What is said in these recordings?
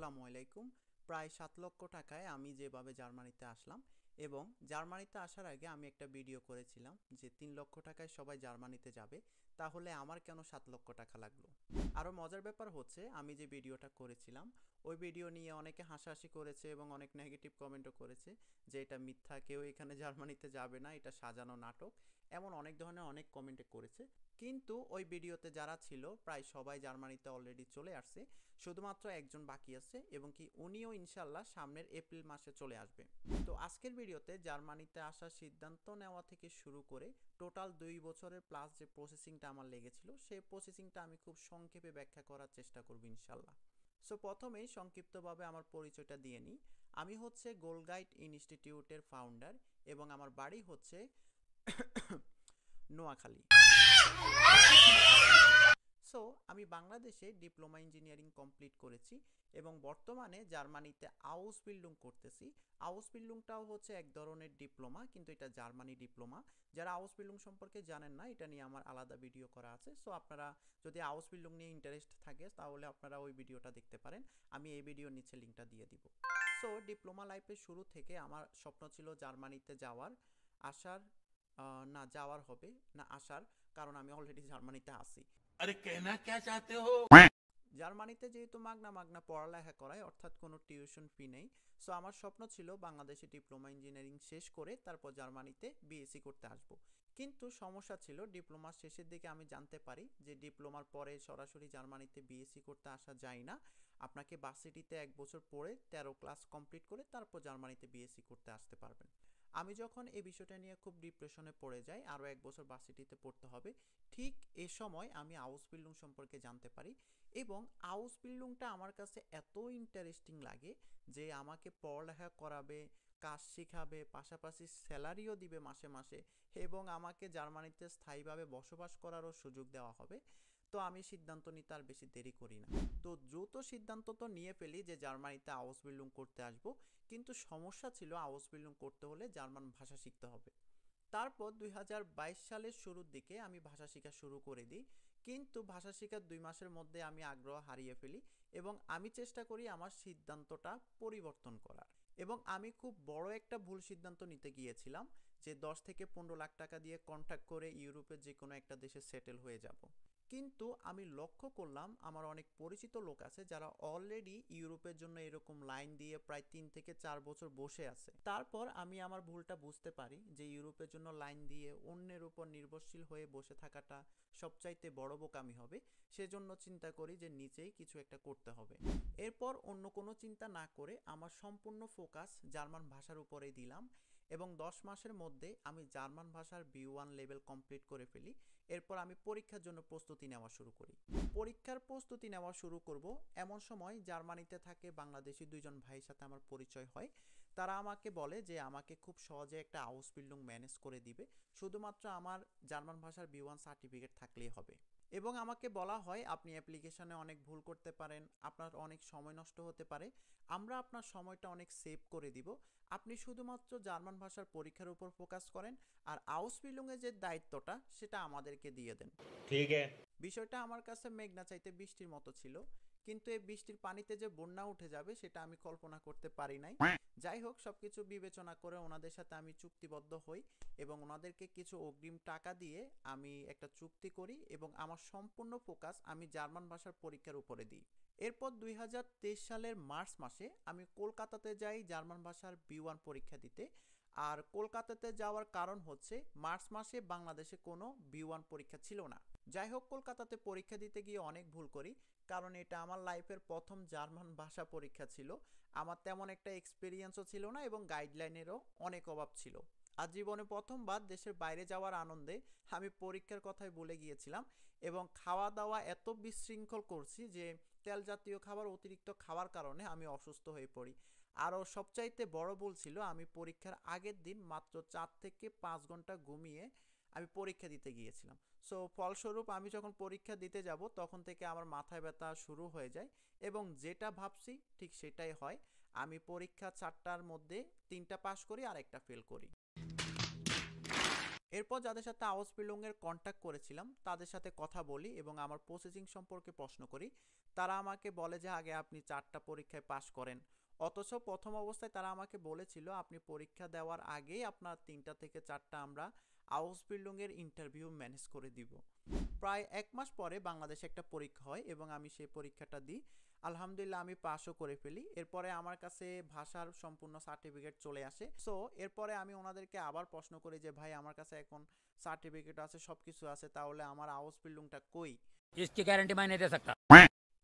আসসালামু আলাইকুম। প্রায় 7 লক্ষ টাকায় আমি যেভাবে জার্মানিতে আসলাম, এবং জার্মানিতে আসার আগে আমি একটা ভিডিও করেছিলাম যে 3 লক্ষ টাকায় সবাই জার্মানিতে যাবে, তাহলে আমার কেন 7 লক্ষ টাকা লাগলো। আরও মজার ব্যাপার হচ্ছে, আমি যে ভিডিওটা করেছিলাম ওই ভিডিও নিয়ে অনেকে হাসাহাসি করেছে এবং অনেক নেগেটিভ কমেন্টও করেছে যে এটা মিথ্যা, কেউ এখানে জার্মানিতে যাবে না, এটা সাজানো নাটক, এমন অনেক ধরনের অনেক কমেন্টে করেছে। কিন্তু ওই ভিডিওতে যারা ছিল প্রায় সবাই জার্মানিতে অলরেডি চলে আসছে, শুধুমাত্র একজন বাকি আছে, এবং কি উনিও ইনশাল্লাহ সামনের এপ্রিল মাসে চলে আসবে। তো আজকের ভিডিওতে জার্মানিতে আসার সিদ্ধান্ত নেওয়া থেকে শুরু করে টোটাল 2 বছরের প্লাস যে প্রসেসিংটা আমার লেগেছিল, সেই প্রসেসিংটা আমি খুব সংক্ষেপে ব্যাখ্যা করার চেষ্টা করব ইনশাল্লাহ। সো প্রথমেই সংক্ষিপ্তভাবে আমার পরিচয়টা দিয়ে নিই। আমি হচ্ছে গোল গাইড ইনস্টিটিউটের ফাউন্ডার, এবং আমার বাড়ি হচ্ছে নোয়াখালী। সো আমি বাংলাদেশে ডিপ্লোমা ইঞ্জিনিয়ারিং কমপ্লিট করেছি এবং বর্তমানে জার্মানিতে আউসবিল্ডিং করতেছি। আউসবিল্ডিংটাও হচ্ছে এক ধরনের ডিপ্লোমা, কিন্তু এটা জার্মানি ডিপ্লোমা। যারা আউসবিল্ডিং সম্পর্কে জানেন না, এটা নিয়ে আমার আলাদা ভিডিও করা আছে। সো আপনারা যদি আউসবিল্ডিং নিয়ে ইন্টারেস্ট থাকে তাহলে আপনারা ওই ভিডিওটা দেখতে পারেন, আমি এই ভিডিওর নিচে লিঙ্কটা দিয়ে দিব। সো ডিপ্লোমা লাইফের শুরু থেকে আমার স্বপ্ন ছিল জার্মানিতে যাওয়ার, আসার, না যাওয়ার হবে না আসার, কারণ আমি অলরেডি জার্মানিতে আছি। अरे कहना क्या चाहते हो? জার্মানিতে যেহেতু মাগনা মাগনা পড়ালেখা করায়, অর্থাৎ কোনো টিউশন ফি নেই। সো আমার স্বপ্ন ছিল বাংলাদেশে ডিপ্লোমা ইঞ্জিনিয়ারিং শেষ করে তারপর জার্মানিতে বিএসসি করতে আসব। কিন্তু সমস্যা ছিল, ডিপ্লোমার শেষের দিকে আমি জানতে পারি যে ডিপ্লোমার পরে সরাসরি জার্মানিতে বিএসসি করতে আসা যায় না, আপনাকে ভার্সিটিতে 1 বছর পড়ে 13 ক্লাস কমপ্লিট করে তারপর জার্মানিতে বিএসসি করতে আসতে পারবেন। আমি যখন এই বিষয়টা নিয়ে খুব ডিপ্রেশনে পড়ে যাই, আরও 1 বছর ভার্সিটিতে পড়তে হবে, ঠিক এ সময় আমি আউসবিল্ডিং সম্পর্কে জানতে পারি, এবং আউসবিল্ডিংটা আমার কাছে এত ইন্টারেস্টিং লাগে যে আমাকে পড়ালেখা করাবে, কাজ শেখাবে, পাশাপাশি স্যালারিও দিবে মাসে মাসে, এবং আমাকে জার্মানিতে স্থায়ীভাবে বসবাস করারও সুযোগ দেওয়া হবে। তো আমি সিদ্ধান্ত নিতে আর বেশি দেরি করি না, তো দ্রুত সিদ্ধান্ত তো নিয়ে ফেলি যে জার্মানিতে আউসবিল্ডিং করতে আসব। কিন্তু সমস্যা ছিল, আউসবিল্ডিং করতে হলে জার্মান ভাষা শিখতে হবে। তারপর 2022 সালের শুরুর দিকে আমি ভাষা শেখা শুরু করে দিই, কিন্তু ভাষা শেখার 2 মাসের মধ্যে আমি আগ্রহ হারিয়ে ফেলি, এবং আমি চেষ্টা করি আমার সিদ্ধান্তটা পরিবর্তন করার। এবং আমি খুব বড় একটা ভুল সিদ্ধান্ত নিতে গিয়েছিলাম যে 10 থেকে 15 লাখ টাকা দিয়ে কন্ট্রাক্ট করে ইউরোপের যে কোনো একটা দেশে সেটেল হয়ে যাব। কিন্তু আমি লক্ষ্য করলাম আমার অনেক পরিচিত লোক আছে যারা অলরেডি ইউরোপের জন্য এরকম লাইন দিয়ে প্রায় 3 থেকে 4 বছর বসে আছে। তারপর আমি আমার ভুলটা বুঝতে পারি যে ইউরোপের জন্য লাইন দিয়ে অন্যের উপর নির্ভরশীল হয়ে বসে থাকাটা সবচাইতে বড় বোকামি হবে। সেজন্য চিন্তা করি যে নিচেই কিছু একটা করতে হবে। এরপর অন্য কোনো চিন্তা না করে আমার সম্পূর্ণ ফোকাস জার্মান ভাষার উপরেই দিলাম, এবং 10 মাসের মধ্যে আমি জার্মান ভাষার B1 লেভেল কমপ্লিট করে ফেলি। এরপর আমি পরীক্ষার জন্য প্রস্তুতি নেওয়া শুরু করি। পরীক্ষার প্রস্তুতি নেওয়া শুরু করব এমন সময় জার্মানিতে থাকে বাংলাদেশি 2জন ভাইয়ের সাথে আমার পরিচয় হয়। তারা আমাকে বলে যে আমাকে খুব সহজে একটা আউসবিল্ডিং ম্যানেজ করে দিবে, শুধুমাত্র আমার জার্মান ভাষার B1 সার্টিফিকেট থাকলেই হবে। এবং আমাকে বলা হয় আপনি অ্যাপ্লিকেশনে অনেক ভুল করতে পারেন, আপনার অনেক সময় নষ্ট হতে পারে, আমরা আপনার সময়টা অনেক সেভ করে দিব, আপনি শুধুমাত্র জার্মান ভাষার পরীক্ষার উপর ফোকাস করেন, আর আউসবিল্ডিংয়ের যে দায়িত্বটা সেটা আমাদেরকে দিয়ে দেন। ठीक है। বিষয়টা আমার কাছে মেঘনা চাইতে বৃষ্টির মতো ছিল, কিন্তু এই বৃষ্টির পানিতে যে বন্যা উঠে যাবে সেটা আমি কল্পনা করতে পারি নাই। যাই হোক, সবকিছু বিবেচনা করে ওনাদের সাথে আমি চুক্তিবদ্ধ হই, এবং ওনাদেরকে কিছু অগ্রিম টাকা দিয়ে আমি একটা চুক্তি করি, এবং আমার সম্পূর্ণ ফোকাস আমি জার্মান ভাষার পরীক্ষার উপরে দিই। এরপর 2023 সালের মার্চ মাসে আমি কলকাতাতে যাই জার্মান ভাষার B1 পরীক্ষা দিতে। আর কলকাতাতে যাওয়ার কারণ হচ্ছে মার্চ মাসে বাংলাদেশে কোনো B1 পরীক্ষা ছিল না। যাই হোক, কলকাতাতে পরীক্ষা দিতে গিয়ে অনেক ভুল করি, কারণ এটা আমার লাইফের প্রথম জার্মান ভাষা পরীক্ষা ছিল। আমার তেমন একটা এক্সপিরিয়েন্সও ছিল না, এবং গাইডলাইনেরও অনেক অভাব ছিল। আর জীবনে প্রথমবার দেশের বাইরে যাওয়ার আনন্দে আমি পরীক্ষার কথাই ভুলে গিয়েছিলাম, এবং খাওয়া দাওয়া এত বিশৃঙ্খল করছি যে তেল জাতীয় খাবার অতিরিক্ত খাওয়ার কারণে আমি অসুস্থ হয়ে পড়ি। আরও সবচাইতে বড় ভুল ছিল, আমি পরীক্ষার আগের দিন মাত্র 4 থেকে 5 ঘন্টা ঘুমিয়ে আমি পরীক্ষা দিতে গিয়েছিলাম। সো ফলস্বরূপ আমি যখন পরীক্ষা দিতে যাব তখন থেকে আমার মাথায় ব্যথা শুরু হয়ে যায়, এবং যেটা ভাবছি ঠিক সেটাই হয়। আমি পরীক্ষা 4টার মধ্যে 3টা পাস করি আর একটা ফেল করি। এরপর যাদের সাথে আউসবিল্ডিংয়ের কন্ট্যাক্ট করেছিলাম তাদের সাথে কথা বলি এবং আমার প্রসেসিং সম্পর্কে প্রশ্ন করি। তারা আমাকে বলে যে আগে আপনি 4টা পরীক্ষায় পাশ করেন। অথচ প্রথম অবস্থায় তারা আমাকে বলেছিল আপনি পরীক্ষা দেওয়ার আগেই আপনার 3টা থেকে 4টা আমরা আউসবিল্ডিংয়ের ইন্টারভিউ ম্যানেজ করে দিব। প্রায় 1 মাস পরে বাংলাদেশে একটা পরীক্ষা হয় এবং আমি সেই পরীক্ষাটা দিই। আলহামদুলিল্লাহ আমি পাসও করে ফেলি। এরপরে আমার কাছে ভাষার সম্পূর্ণ সার্টিফিকেট চলে আসে। সো এরপরে আমি ওনাদেরকে আবার প্রশ্ন করি যে ভাই আমার কাছে এখন সার্টিফিকেট আছে, সব কিছু আছে, তাহলে আমার আউসবিল্ডিংটা কই? इसकी गारंटी मैं नहीं दे सकता।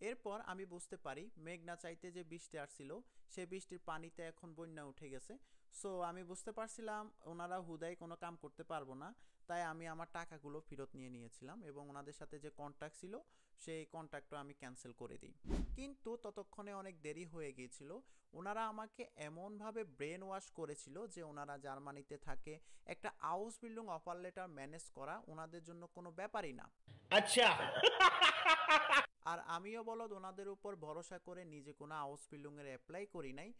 এরপর আমি বুঝতে পারি মেঘনা চাইতে যে বৃষ্টি আসছিল সেই বৃষ্টির পানিতে এখন বন্যা উঠে গেছে। সো আমি বুঝতে পারছিলাম ওনারা হুদাই কোনো কাম করতে পারবো না। তাই আমি আমার টাকাগুলো ফেরত নিয়ে নিয়েছিলাম এবং ওনাদের সাথে যে কন্ট্যাক্ট ছিল সেই কন্ট্যাক্টটা আমি ক্যান্সেল করে দিই। কিন্তু ততক্ষণে অনেক দেরি হয়ে গিয়েছিল। ওনারা আমাকে এমনভাবে ব্রেন ওয়াশ করেছিল যে ওনারা জার্মানিতে থাকে, একটা house building offer letter manage করা ওনাদের জন্য কোনো ব্যাপারই না। अच्छा আর আমিও বলদ ওনাদের উপর ভরসা করে নিজে কোনো হাউস বিল্ডিংয়ের অ্যাপ্লাই করি নাই।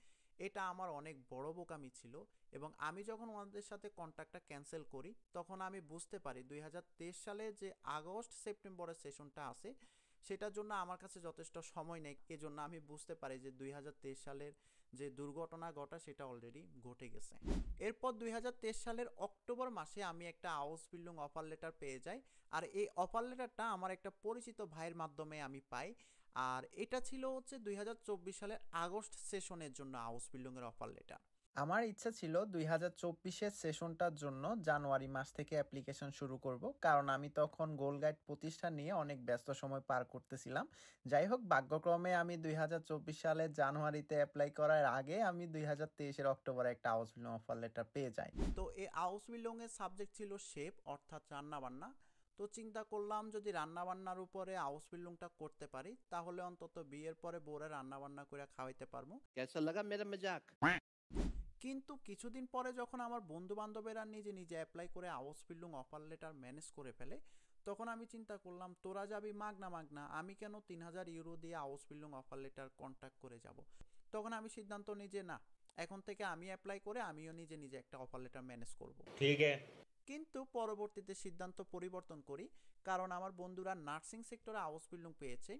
এটা আমার অনেক বড় বোকামি ছিল। এবং আমি যখন ওনাদের সাথে কন্ট্যাক্টটা ক্যান্সেল করি তখন আমি বুঝতে পারি 2023 সালে যে আগস্ট সেপ্টেম্বরের সেশনটা আছে সেটার জন্য আমার কাছে যথেষ্ট সময় নেই। এজন্য আমি বুঝতে পারি যে 2023 সালের যে দুর্ঘটনা ঘটা সেটা অলরেডি ঘটে গেছে। এরপর 2023 সালের অক্টোবর মাসে আমি একটা হাউস বিল্ডিং অফার লেটার পেয়ে যাই। আর এই অফার লেটারটা আমার একটা পরিচিত ভাইয়ের মাধ্যমে আমি পাই। আর এটা ছিল হচ্ছে 2024 সালের আগস্ট সেশনের জন্য হাউস বিল্ডিং এর অফার লেটার। আমার ইচ্ছা ছিল 2024-এর সেশনটার জন্য জানুয়ারি মাস থেকে অ্যাপ্লিকেশন শুরু করব, কারণ আমি তখন গোল গাইড প্রতিষ্ঠান নিয়ে অনেক ব্যস্ত সময় পার করতেছিলাম। যাই হোক, ভাগ্যক্রমে আমি 2024 সালের জানুয়ারিতে অ্যাপ্লাই করার আগে আমি 2023-এর অক্টোবরে একটা হাউস বিল্ডিং অফার লেটার পেয়ে যাই। তো এই হাউস বিল্ডিং এর সাবজেক্ট ছিল শেপ, অর্থাৎ রান্নাবান্না। তো চিন্তা করলাম যদি রান্নাবান্নার উপরে হাউস বিল্ডিংটা করতে পারি তাহলে অন্তত বিয়ের পরে বউরে রান্নাবান্না করে খাওয়াইতে পারবো। कैसा लगा मेरा मजाक? কিন্তু কিছুদিন পরে যখন আমার বন্ধু বান্ধবেরা নিজে নিজে অ্যাপ্লাই করে house building offer letter manage করে ফেলে তখন আমি চিন্তা করলাম তোরা যাবি মাগনা মাগনা, আমি কেন 3000 ইউরো দিয়ে house building offer letter contact করে যাব। তখন আমি সিদ্ধান্ত নিই যে না, এখন থেকে আমি অ্যাপ্লাই করে আমিও নিজে নিজে একটা অফার লেটার ম্যানেজ করব। ठीक है কিন্তু পরবর্তীতে সিদ্ধান্ত পরিবর্তন করি, কারণ আমার বন্ধুরা নার্সিং সেক্টরে হাউস বিল্ডিং পেয়েছে।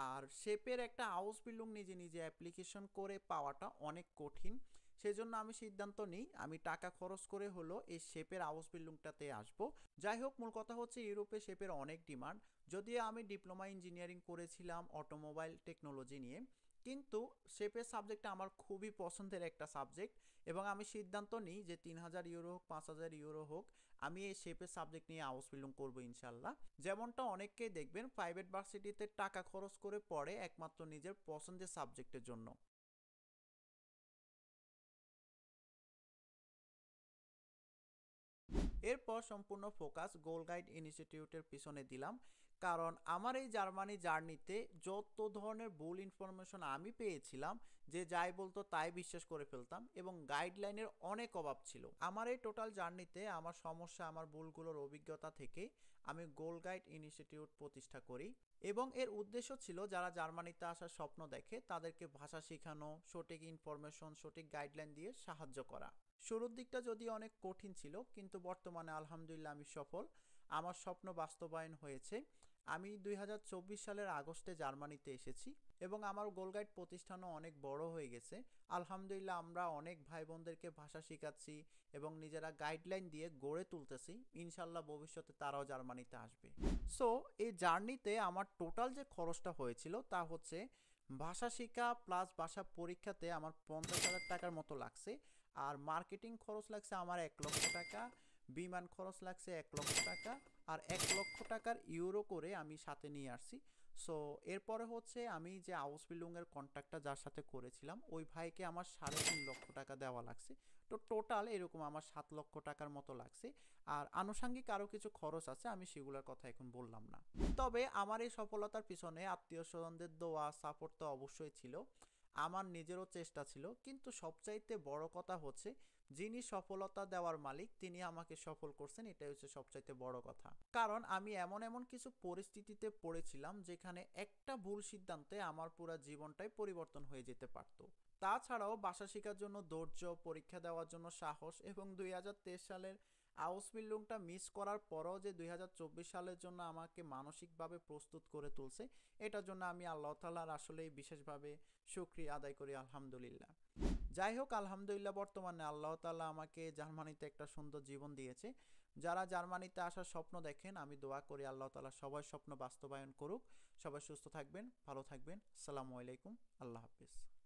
আর শেপের একটা হাউস বিল্ডিং নিজে নিজে অ্যাপ্লিকেশন করে পাওয়াটা অনেক কঠিন। সেজন্য আমি সিদ্ধান্ত নিই আমি টাকা খরচ করে হলো এই শেপের হাউস বিল্ডিংটাতে আসবো। যাই হোক, মূল কথা হচ্ছে ইউরোপে শেপের অনেক ডিমান্ড। যদিও আমি ডিপ্লোমা ইঞ্জিনিয়ারিং করেছিলাম অটোমোবাইল টেকনোলজি নিয়ে, কিন্তু শেপের সাবজেক্টটা আমার খুবই পছন্দের একটা সাবজেক্ট। এবং আমি সিদ্ধান্ত নিই যে 3000 ইউরো হোক 5000 ইউরো হোক আমি এই শেপের সাবজেক্ট নিয়ে হাউস বিল্ডিং করবো ইনশাল্লাহ। যেমনটা অনেককেই দেখবেন প্রাইভেট ভার্সিটিতে টাকা খরচ করে পড়ে একমাত্র নিজের পছন্দের সাবজেক্টের জন্য। এরপর সম্পূর্ণ ফোকাস গোল গাইড ইনস্টিটিউটের পিছনে দিলাম, কারণ আমার এই জার্মানি জার্নিতে যত ধরনের ভুল ইনফরমেশন আমি পেয়েছিলাম, যে যাই বলতো তাই বিশ্বাস করে ফেলতাম এবং গাইডলাইনের অনেক অভাব ছিল। আমার এই টোটাল জার্নিতে আমার সমস্যা, আমার ভুলগুলোর অভিজ্ঞতা থেকে আমি গোল গাইড ইনস্টিটিউট প্রতিষ্ঠা করি এবং এর উদ্দেশ্য ছিল যারা জার্মানিতে আসার স্বপ্ন দেখে তাদেরকে ভাষা শেখানো, সঠিক ইনফরমেশন, সঠিক গাইডলাইন দিয়ে সাহায্য করা। শুরুর দিকটা যদিও অনেক কঠিন ছিল, কিন্তু বর্তমানে আলহামদুলিল্লাহ আমি সফল। আমার স্বপ্ন বাস্তবায়ন হয়েছে। আমি 2024 সালের আগস্টে জার্মানিতে এসেছি এবং আমার গোল গাইড প্রতিষ্ঠানও অনেক বড় হয়ে গেছে। আলহামদুলিল্লাহ আমরা অনেক ভাই বোনদেরকে ভাষা শেখাচ্ছি এবং নিজেরা গাইডলাইন দিয়ে গড়ে তুলতেছি। ইনশাল্লাহ ভবিষ্যতে তারাও জার্মানিতে আসবে। সো এই জার্নিতে আমার টোটাল যে খরচটা হয়েছিল তা হচ্ছে ভাষা শেখা প্লাস ভাষা পরীক্ষাতে আমার 50,000 টাকার মতো লাগছে। আর মার্কেটিং খরচ লাগছে আমার 1 লক্ষ টাকা, বিমান খরচ লাগছে 1 লক্ষ টাকা, আর 1 লক্ষ টাকার ইউরো করে আমি সাথে নিয়ে আসছি। সো এরপরে হচ্ছে আমি যে হাউস বিল্ডিংয়ের কন্ট্রাক্টটা যার সাথে করেছিলাম ওই ভাইকে আমার 3.5 লক্ষ টাকা দেওয়া লাগছে। তো টোটাল এরকম আমার 7 লক্ষ টাকার মতো লাগছে। আর আনুষঙ্গিক আরও কিছু খরচ আছে, আমি সেগুলোর কথা এখন বললাম না। তবে আমার এই সফলতার পিছনে আত্মীয় স্বজনদের দোয়া সাপোর্ট তো অবশ্যই ছিল, আমার নিজেরও চেষ্টা ছিল, কিন্তু সবচাইতে বড় কথা হচ্ছে যিনি সফলতা দেওয়ার মালিক তিনি আমাকে সফল করছেন, এটাই হচ্ছে সবচাইতে বড় কথা। কারণ আমি এমন এমন কিছু পরিস্থিতিতে পড়েছিলাম যেখানে একটা ভুল সিদ্ধান্তে আমার পুরো জীবনটাই পরিবর্তন হয়ে যেতে পারত। তাছাড়াও ভাষা শেখার জন্য ধৈর্য, পরীক্ষা দেওয়ার জন্য সাহস এবং 2023 সালের আউসবিল্ডিংটা মিস করার পরও যে 2024 সালের জন্য আমাকে মানসিকভাবে প্রস্তুত করে তুলছে, এটার জন্য আমি আল্লাহ তাআলার আসলেই বিশেষভাবে শুকরিয়া আদায় করি, আলহামদুলিল্লাহ। যাই হোক, আলহামদুলিল্লাহ বর্তমানে আল্লাহ তাআলা আমাকে জার্মানিতে একটা সুন্দর জীবন দিয়েছে। যারা জার্মানিতে আসার স্বপ্ন দেখেন, আমি দোয়া করি আল্লাহ তাআলা সবার স্বপ্ন বাস্তবায়ন করুক। সবাই সুস্থ থাকবেন, ভালো থাকবেন। আসসালামু আলাইকুম, আল্লাহ হাফেজ।